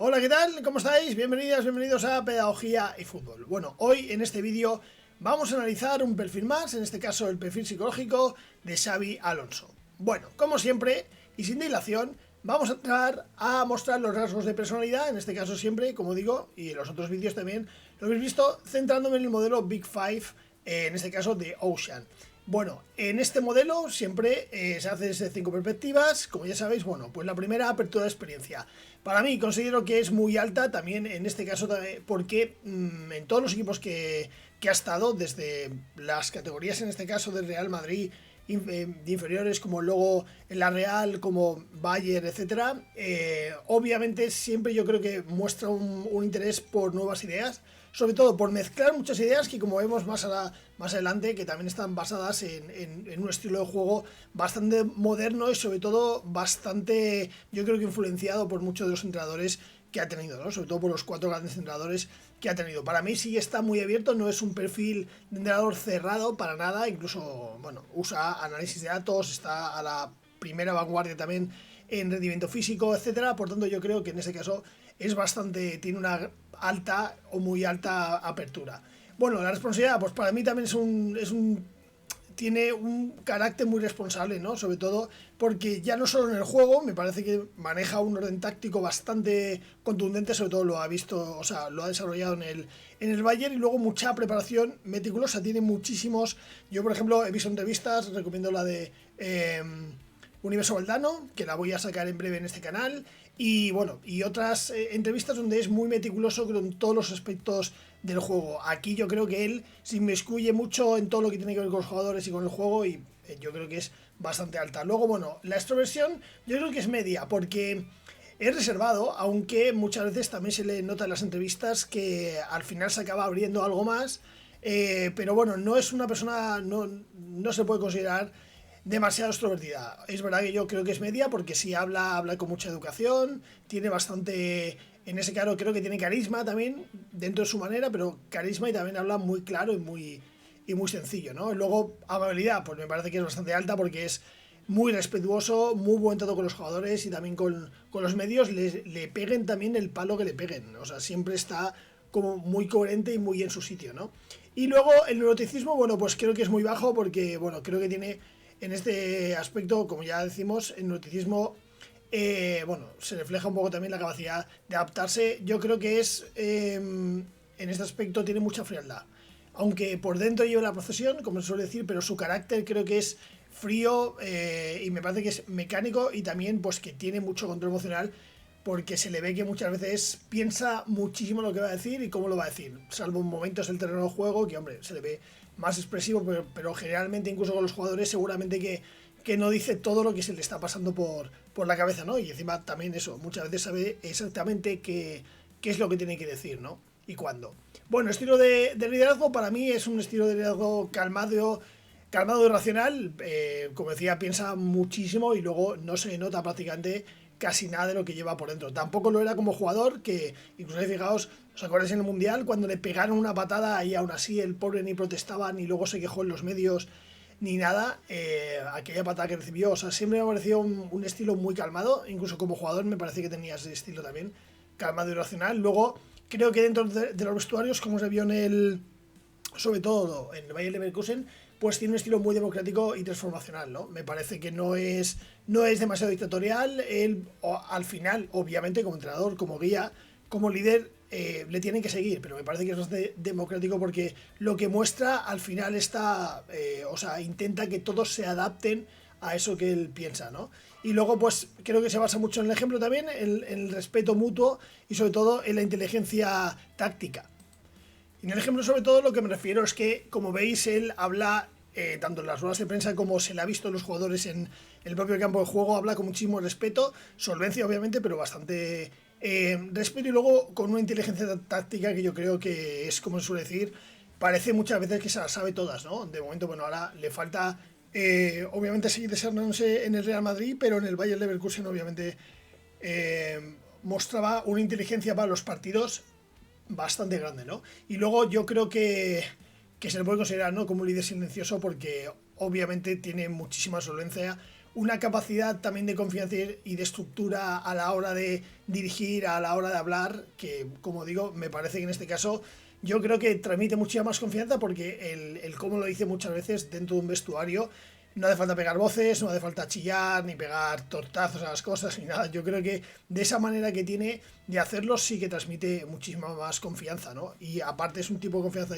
Hola, ¿qué tal? ¿Cómo estáis? Bienvenidos a Pedagogía y Fútbol. Bueno, hoy en este vídeo vamos a analizar un perfil más, en este caso el perfil psicológico de Xabi Alonso. Bueno, como siempre, y sin dilación, vamos a entrar a mostrar los rasgos de personalidad, en este caso siempre, como digo, y en los otros vídeos también lo habéis visto, centrándome en el modelo Big Five, en este caso de Ocean. Bueno, en este modelo siempre se hace desde 5 perspectivas, como ya sabéis. Bueno, pues la primera, apertura de experiencia. Para mí considero que es muy alta también en este caso, porque en todos los equipos que ha estado, desde las categorías en este caso del Real Madrid, de inferiores, como luego en la Real, como Bayern, etcétera, obviamente siempre yo creo que muestra un interés por nuevas ideas, sobre todo por mezclar muchas ideas que, como vemos más adelante, que también están basadas en un estilo de juego bastante moderno y sobre todo bastante, yo creo que influenciado por muchos de los entrenadores que ha tenido, ¿no? Sobre todo por los 4 grandes entrenadores que ha tenido. Para mí sí está muy abierto, no es un perfil de entrenador cerrado para nada, incluso, bueno, usa análisis de datos, está a la primera vanguardia también en rendimiento físico, etcétera. Por tanto, yo creo que en ese caso es bastante, tiene una alta o muy alta apertura. Bueno, la responsabilidad, pues para mí también tiene un carácter muy responsable, ¿no? Sobre todo porque ya no solo en el juego, me parece que maneja un orden táctico bastante contundente, sobre todo lo ha visto, o sea, lo ha desarrollado en el Bayern, y luego mucha preparación meticulosa, tiene muchísimos. Yo, por ejemplo, he visto entrevistas, recomiendo la de Universo Valdano, que la voy a sacar en breve en este canal, y bueno, y otras entrevistas donde es muy meticuloso con todos los aspectos del juego. Aquí yo creo que él se inmiscuye mucho en todo lo que tiene que ver con los jugadores y con el juego, y yo creo que es bastante alta. Luego, bueno, la extroversión yo creo que es media, porque es reservado, aunque muchas veces también se le nota en las entrevistas que al final se acaba abriendo algo más, pero bueno, no es una persona, no se puede considerar demasiado extrovertida. Es verdad que yo creo que es media, porque si habla con mucha educación, tiene bastante, en ese caso creo que tiene carisma también dentro de su manera, pero carisma, y también habla muy claro y muy sencillo, ¿no? Y luego amabilidad, pues me parece que es bastante alta, porque es muy respetuoso, muy buen trato con los jugadores y también con los medios, le peguen también el palo que le peguen. O sea, siempre está como muy coherente y muy en su sitio, ¿no? Y luego el neuroticismo, bueno, pues creo que es muy bajo, porque, bueno, creo que tiene en este aspecto, como ya decimos, el neuroticismo, bueno, se refleja un poco también la capacidad de adaptarse. Yo creo que en este aspecto tiene mucha frialdad. Aunque por dentro lleva la procesión, como se suele decir, pero su carácter creo que es frío, y me parece que es mecánico, y también pues que tiene mucho control emocional, porque se le ve que muchas veces piensa muchísimo lo que va a decir y cómo lo va a decir, salvo en momentos del terreno de juego que, hombre, se le ve más expresivo, pero generalmente incluso con los jugadores seguramente que no dice todo lo que se le está pasando por la cabeza, ¿no? Y encima también eso, muchas veces sabe exactamente qué es lo que tiene que decir, ¿no? Y cuándo. Bueno, estilo de liderazgo para mí es un estilo de liderazgo calmado y racional. Como decía, piensa muchísimo y luego no se nota prácticamente casi nada de lo que lleva por dentro. Tampoco lo era como jugador, que incluso, fijaos, ¿os acordáis en el Mundial cuando le pegaron una patada y aún así el pobre ni protestaba ni luego se quejó en los medios ni nada? Aquella patada que recibió, o sea, siempre me ha parecido un estilo muy calmado. Incluso como jugador me parece que tenía ese estilo también, calmado y racional. Luego creo que dentro de los vestuarios, como se vio sobre todo en el Bayer Leverkusen, pues tiene un estilo muy democrático y transformacional, ¿no? Me parece que no es demasiado dictatorial. Él, al final, obviamente, como entrenador, como guía, como líder, le tienen que seguir, pero me parece que es bastante democrático, porque lo que muestra al final está, o sea, intenta que todos se adapten a eso que él piensa, ¿no? Y luego, pues creo que se basa mucho en el ejemplo también, en el respeto mutuo y sobre todo en la inteligencia táctica. Y en el ejemplo, sobre todo, lo que me refiero es que, como veis, él habla, tanto en las ruedas de prensa como se le ha visto a los jugadores en el propio campo de juego, habla con muchísimo respeto, solvencia obviamente, pero bastante respeto, y luego con una inteligencia táctica que yo creo que es, como se suele decir, parece muchas veces que se las sabe todas, ¿no? De momento, bueno, ahora le falta, obviamente, seguir desarrollándose en el Real Madrid, pero en el Bayer Leverkusen, obviamente, mostraba una inteligencia para los partidos bastante grande, ¿no? Y luego yo creo que se le puede considerar, ¿no?, como un líder silencioso, porque obviamente tiene muchísima solvencia una capacidad también de confianza y de estructura a la hora de dirigir, a la hora de hablar, que como digo, me parece que en este caso yo creo que transmite mucha más confianza porque el cómo lo dice muchas veces dentro de un vestuario, no hace falta pegar voces, no hace falta chillar, ni pegar tortazos a las cosas, ni nada. Yo creo que de esa manera que tiene de hacerlo sí que transmite muchísima más confianza, ¿no? Y aparte es un tipo de confianza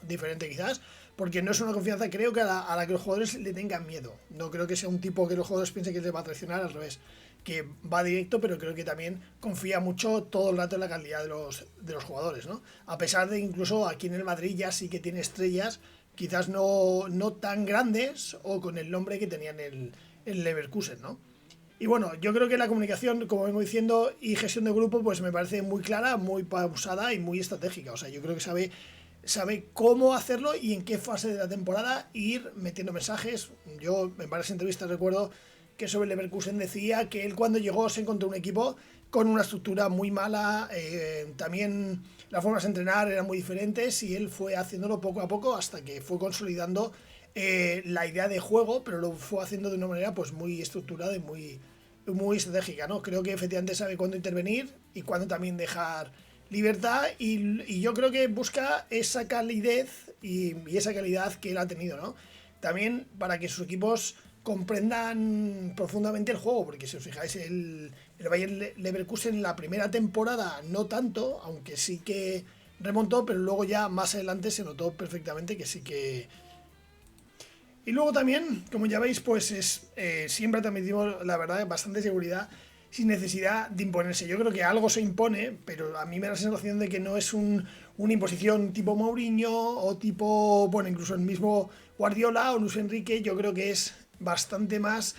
diferente quizás, porque no es una confianza, creo que a la que los jugadores le tengan miedo. No creo que sea un tipo que los jugadores piensen que les va a traicionar, al revés, que va directo, pero creo que también confía mucho todo el rato en la calidad de los jugadores, ¿no? A pesar de incluso aquí en el Madrid ya sí que tiene estrellas, quizás no tan grandes o con el nombre que tenían el Leverkusen, ¿no? Y bueno, yo creo que la comunicación, como vengo diciendo, y gestión de grupo, pues me parece muy clara, muy pausada y muy estratégica. O sea, yo creo que sabe cómo hacerlo y en qué fase de la temporada ir metiendo mensajes. Yo en varias entrevistas recuerdo que sobre el Leverkusen decía que él cuando llegó se encontró un equipo con una estructura muy mala, también las formas de entrenar eran muy diferentes y él fue haciéndolo poco a poco hasta que fue consolidando la idea de juego, pero lo fue haciendo de una manera pues muy estructurada y muy estratégica, ¿no? Creo que efectivamente sabe cuándo intervenir y cuándo también dejar libertad y yo creo que busca esa calidez y esa calidad que él ha tenido, ¿no? También para que sus equipos comprendan profundamente el juego, porque si os fijáis el Bayer Leverkusen en la primera temporada no tanto, aunque sí que remontó, pero luego ya más adelante se notó perfectamente que sí que... Y luego también, como ya veis, pues siempre transmitimos, la verdad, bastante seguridad sin necesidad de imponerse. Yo creo que algo se impone, pero a mí me da la sensación de que no es una imposición tipo Mourinho o tipo, bueno, incluso el mismo Guardiola o Luis Enrique. Yo creo que es bastante más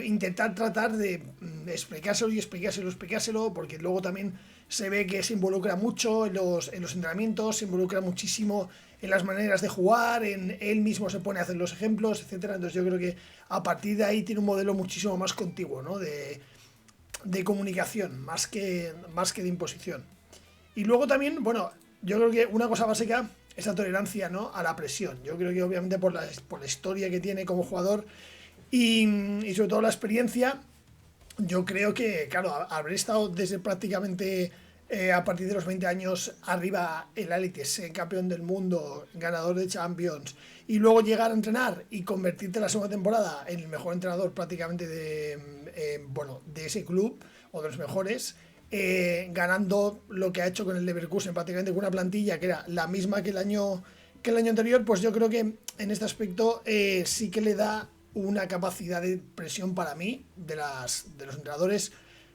intentar tratar de explicárselo, porque luego también se ve que se involucra mucho en los entrenamientos, se involucra muchísimo en las maneras de jugar, en él mismo se pone a hacer los ejemplos, etcétera. Entonces yo creo que a partir de ahí tiene un modelo muchísimo más contiguo, ¿no? de comunicación, más que de imposición. Y luego también, bueno, yo creo que una cosa básica es la tolerancia, ¿no? A la presión. Yo creo que obviamente por la historia que tiene como jugador y sobre todo la experiencia, yo creo que, claro, haber estado desde prácticamente a partir de los 20 años arriba en la élite, ser campeón del mundo, ganador de Champions, y luego llegar a entrenar y convertirte la segunda temporada en el mejor entrenador prácticamente de ese club, o de los mejores, ganando lo que ha hecho con el Leverkusen, prácticamente con una plantilla que era la misma que el año anterior, pues yo creo que en este aspecto sí que le da una capacidad de presión para mí de los entrenadores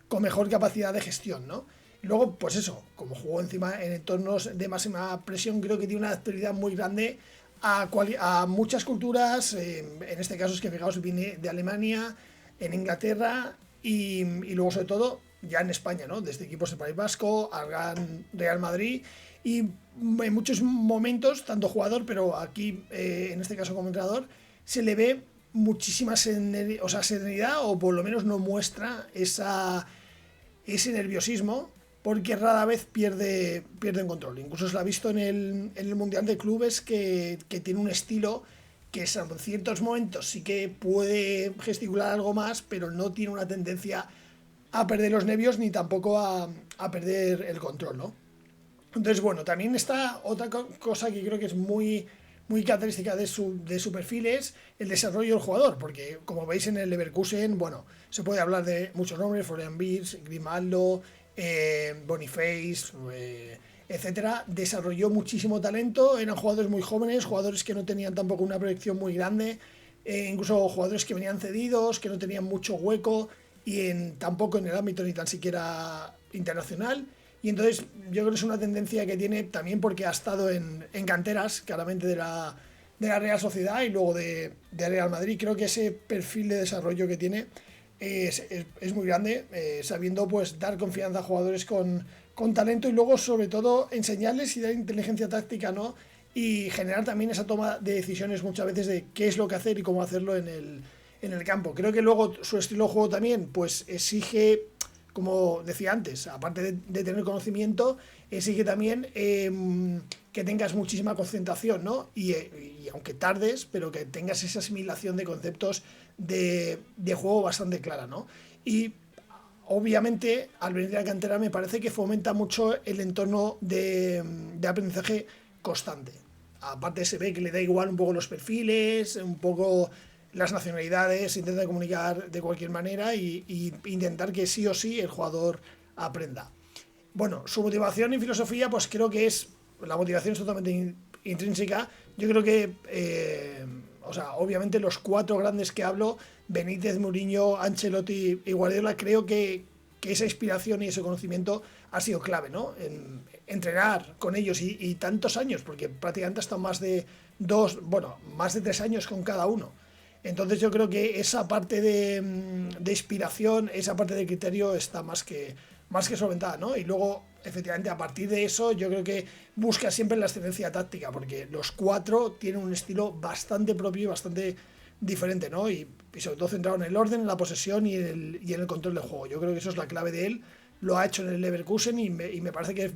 con mejor capacidad de gestión, ¿no? Y luego, pues eso, como jugó encima en entornos de máxima presión, creo que tiene una actividad muy grande a muchas culturas, en este caso es que fijaos, viene de Alemania, en Inglaterra y luego sobre todo ya en España, ¿no? Desde equipos del País Vasco al Gran Real Madrid y en muchos momentos, tanto jugador, pero aquí en este caso como entrenador, se le ve muchísima serenidad o por lo menos no muestra ese nerviosismo porque rara vez pierde en control. Incluso se lo ha visto en el Mundial de Clubes que tiene un estilo que en ciertos momentos sí que puede gesticular algo más, pero no tiene una tendencia a perder los nervios ni tampoco a perder el control, ¿no? Entonces, bueno, también está otra cosa que creo que es muy característica de su perfil es el desarrollo del jugador, porque como veis en el Leverkusen, bueno, se puede hablar de muchos nombres, Florian Wirtz, Grimaldo, Boniface, etcétera. Desarrolló muchísimo talento, eran jugadores muy jóvenes, jugadores que no tenían tampoco una proyección muy grande, incluso jugadores que venían cedidos, que no tenían mucho hueco y tampoco en el ámbito ni tan siquiera internacional. Y entonces yo creo que es una tendencia que tiene también porque ha estado en canteras, claramente de la Real Sociedad y luego de Real Madrid. Creo que ese perfil de desarrollo que tiene es muy grande, sabiendo pues dar confianza a jugadores con talento y luego sobre todo enseñarles y dar inteligencia táctica, ¿no? Y generar también esa toma de decisiones muchas veces de qué es lo que hacer y cómo hacerlo en el campo. Creo que luego su estilo de juego también pues exige como decía antes, aparte de tener conocimiento, exige también que tengas muchísima concentración, ¿no? Y aunque tardes, pero que tengas esa asimilación de conceptos de juego bastante clara, ¿no? Y obviamente, al venir a la cantera me parece que fomenta mucho el entorno de aprendizaje constante. Aparte se ve que le da igual un poco los perfiles, un poco las nacionalidades, intenta comunicar de cualquier manera y intentar que sí o sí el jugador aprenda. Bueno, su motivación y filosofía, pues creo que la motivación es totalmente intrínseca. Yo creo que, obviamente los 4 grandes que hablo, Benítez, Mourinho, Ancelotti y Guardiola, creo que esa inspiración y ese conocimiento ha sido clave, ¿no? En entrenar con ellos y tantos años, porque prácticamente hasta más de 3 años con cada uno. Entonces yo creo que esa parte de inspiración, esa parte de criterio está más que solventada, ¿no? Y luego, efectivamente, a partir de eso, yo creo que busca siempre la excelencia táctica, porque los 4 tienen un estilo bastante propio y bastante diferente, ¿no? Y sobre todo centrado en el orden, en la posesión y en el control del juego. Yo creo que eso es la clave de él. Lo ha hecho en el Leverkusen y me parece que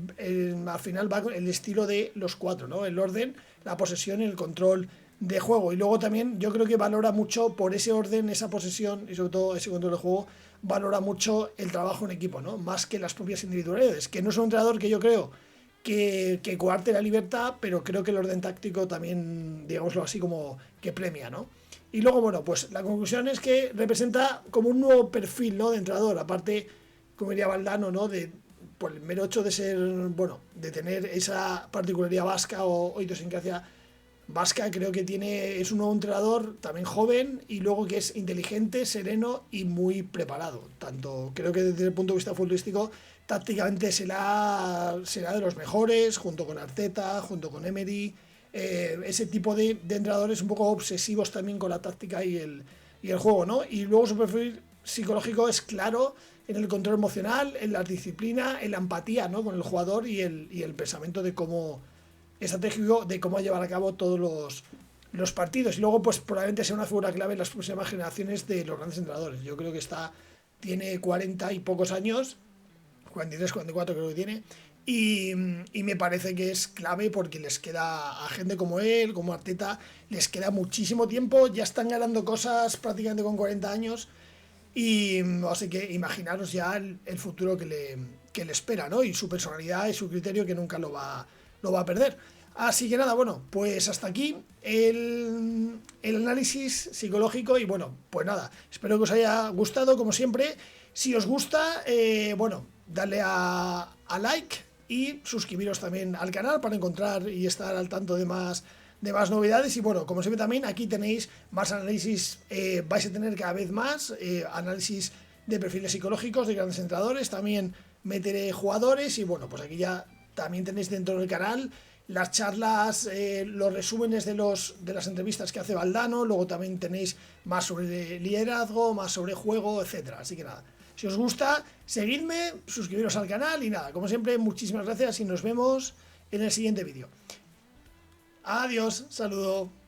al final va con el estilo de los 4, ¿no? El orden, la posesión y el control de juego. Y luego también yo creo que valora mucho por ese orden, esa posesión y sobre todo ese control de juego, valora mucho el trabajo en equipo, ¿no? Más que las propias individualidades, que no es un entrenador que yo creo que coarte la libertad, pero creo que el orden táctico también, digámoslo así, como que premia, ¿no? Y luego, bueno, pues la conclusión es que representa como un nuevo perfil, ¿no? De entrenador, aparte, como diría Valdano, ¿no? Por el mero hecho de ser, bueno, de tener esa particularidad vasca o idiosincrasia vasca, creo que es un nuevo entrenador también joven y luego que es inteligente, sereno y muy preparado. Tanto creo que desde el punto de vista futbolístico, tácticamente será de los mejores, junto con Arteta, junto con Emery, ese tipo de entrenadores un poco obsesivos también con la táctica y el juego, ¿no? Y luego su perfil psicológico es claro en el control emocional, en la disciplina, en la empatía, ¿no? Con el jugador y el pensamiento de cómo estratégico de cómo llevar a cabo todos los partidos. Y luego, pues probablemente sea una figura clave en las próximas generaciones de los grandes entrenadores. Yo creo que tiene 40 y pocos años, 43, 44 creo que tiene, y me parece que es clave porque les queda a gente como él, como Arteta, les queda muchísimo tiempo, ya están ganando cosas prácticamente con 40 años, y así que imaginaros ya el futuro que le espera, ¿no? Y su personalidad y su criterio que nunca lo va a perder. Así que nada, bueno, pues hasta aquí el análisis psicológico y bueno, pues nada, espero que os haya gustado como siempre. Si os gusta, bueno, dadle a like y suscribiros también al canal para encontrar y estar al tanto de más novedades. Y bueno, como siempre también aquí tenéis más análisis, vais a tener cada vez más análisis de perfiles psicológicos de grandes entrenadores, también meteré jugadores y bueno, pues aquí ya también tenéis dentro del canal las charlas, los resúmenes de las entrevistas que hace Valdano, luego también tenéis más sobre liderazgo, más sobre juego, etcétera. Así que nada, si os gusta, seguidme, suscribiros al canal y nada, como siempre, muchísimas gracias y nos vemos en el siguiente vídeo. Adiós, saludo.